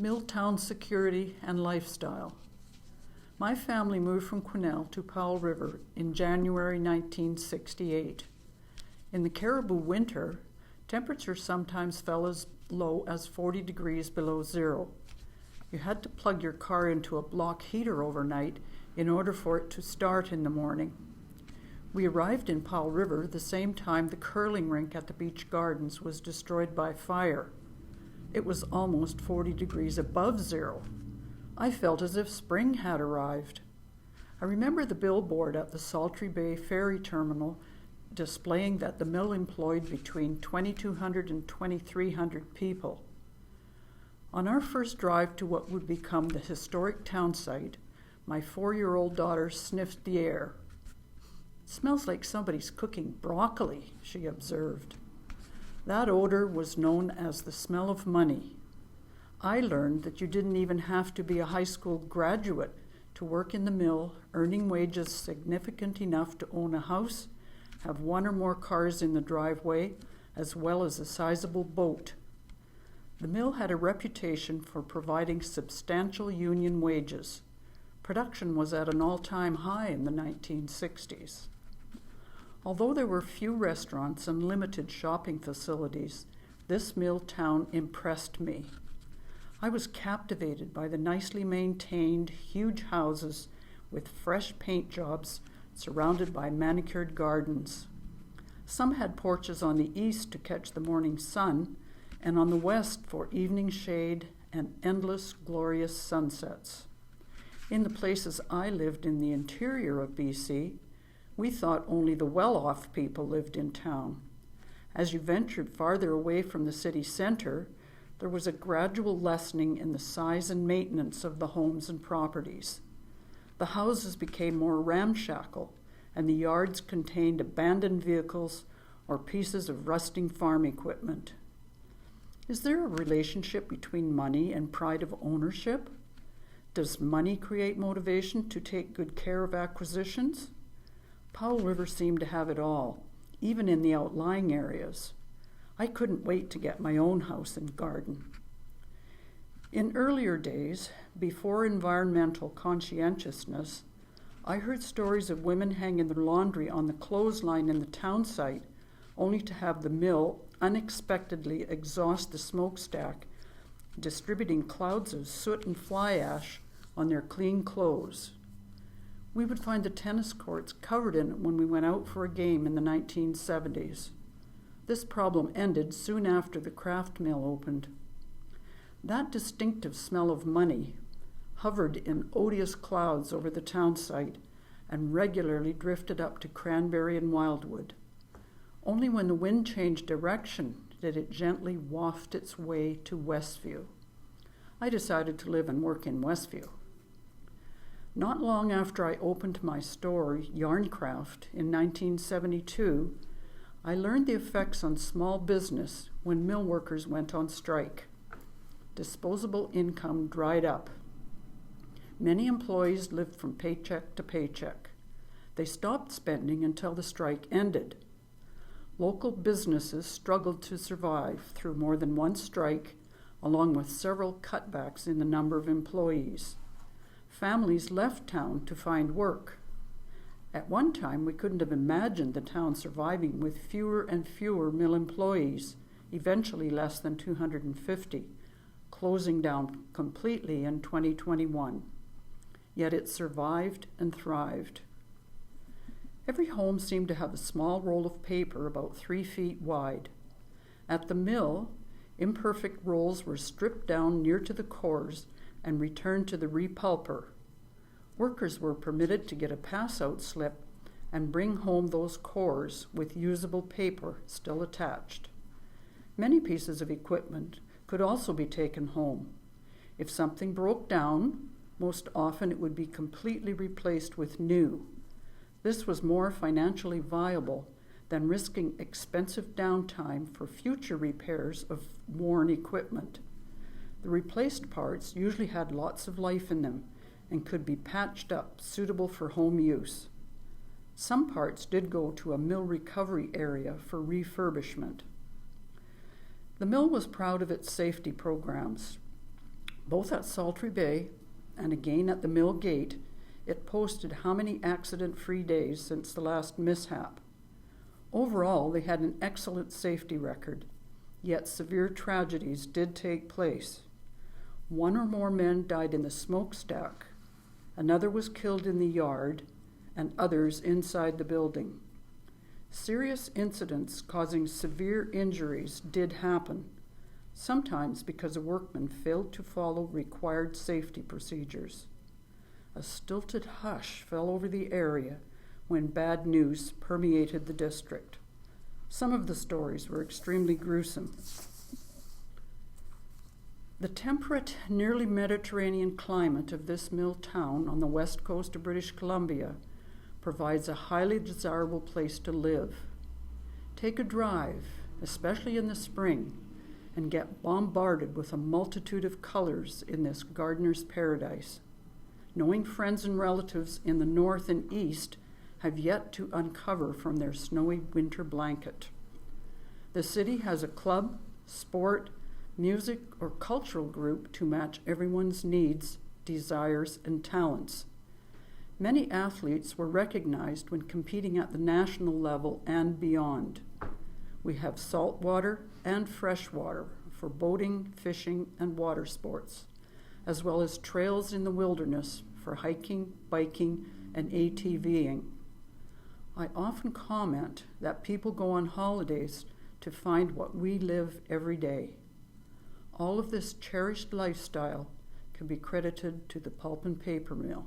Milltown security and lifestyle. My family moved from Quesnel to Powell River in January 1968. In the Caribou winter, temperatures sometimes fell as low as 40 degrees below zero. You had to plug your car into a block heater overnight in order for it to start in the morning. We arrived in Powell River the same time the curling rink at the Beach Gardens was destroyed by fire. It was almost 40 degrees above zero. I felt as if spring had arrived. I remember the billboard at the Saltry Bay Ferry Terminal displaying that the mill employed between 2,200 and 2,300 people. On our first drive to what would become the historic town site, my 4-year-old daughter sniffed the air. "It smells like somebody's cooking broccoli," she observed. That odor was known as the smell of money. I learned that you didn't even have to be a high school graduate to work in the mill, earning wages significant enough to own a house, have 1 or more cars in the driveway, as well as a sizable boat. The mill had a reputation for providing substantial union wages. Production was at an all-time high in the 1960s. Although there were few restaurants and limited shopping facilities, this mill town impressed me. I was captivated by the nicely maintained, huge houses with fresh paint jobs surrounded by manicured gardens. Some had porches on the east to catch the morning sun, and on the west for evening shade and endless, glorious sunsets. In the places I lived in the interior of BC, we thought only the well-off people lived in town. As you ventured farther away from the city center, there was a gradual lessening in the size and maintenance of the homes and properties. The houses became more ramshackle, and the yards contained abandoned vehicles or pieces of rusting farm equipment. Is there a relationship between money and pride of ownership? Does money create motivation to take good care of acquisitions? Powell River seemed to have it all, even in the outlying areas. I couldn't wait to get my own house and garden. In earlier days, before environmental conscientiousness, I heard stories of women hanging their laundry on the clothesline in the town site, only to have the mill unexpectedly exhaust the smokestack, distributing clouds of soot and fly ash on their clean clothes. We would find the tennis courts covered in it when we went out for a game in the 1970s. This problem ended soon after the craft mill opened. That distinctive smell of money hovered in odious clouds over the town site and regularly drifted up to Cranberry and Wildwood. Only when the wind changed direction did it gently waft its way to Westview. I decided to live and work in Westview. Not long after I opened my store, Yarncraft, in 1972, I learned the effects on small business when mill workers went on strike. Disposable income dried up. Many employees lived from paycheck to paycheck. They stopped spending until the strike ended. Local businesses struggled to survive through more than one strike, along with several cutbacks in the number of employees. Families left town to find work. At one time, we couldn't have imagined the town surviving with fewer and fewer mill employees, eventually less than 250, closing down completely in 2021. Yet it survived and thrived. Every home seemed to have a small roll of paper about 3 feet wide. At the mill, imperfect rolls were stripped down near to the cores and returned to the repulper. Workers were permitted to get a pass-out slip and bring home those cores with usable paper still attached. Many pieces of equipment could also be taken home. If something broke down, most often it would be completely replaced with new. This was more financially viable than risking expensive downtime for future repairs of worn equipment. The replaced parts usually had lots of life in them and could be patched up, suitable for home use. Some parts did go to a mill recovery area for refurbishment. The mill was proud of its safety programs. Both at Sultry Bay and again at the mill gate, it posted how many accident-free days since the last mishap. Overall, they had an excellent safety record, yet severe tragedies did take place. One or more men died in the smokestack, another was killed in the yard, and others inside the building. Serious incidents causing severe injuries did happen, sometimes because a workman failed to follow required safety procedures. A stilted hush fell over the area when bad news permeated the district. Some of the stories were extremely gruesome. The temperate, nearly Mediterranean climate of this mill town on the west coast of British Columbia provides a highly desirable place to live. Take a drive, especially in the spring, and get bombarded with a multitude of colors in this gardener's paradise. Knowing friends and relatives in the north and east have yet to uncover from their snowy winter blanket. The city has a club, sport, music, or cultural group to match everyone's needs, desires, and talents. Many athletes were recognized when competing at the national level and beyond. We have saltwater and freshwater for boating, fishing, and water sports, as well as trails in the wilderness for hiking, biking, and ATVing. I often comment that people go on holidays to find what we live every day. All of this cherished lifestyle can be credited to the pulp and paper mill.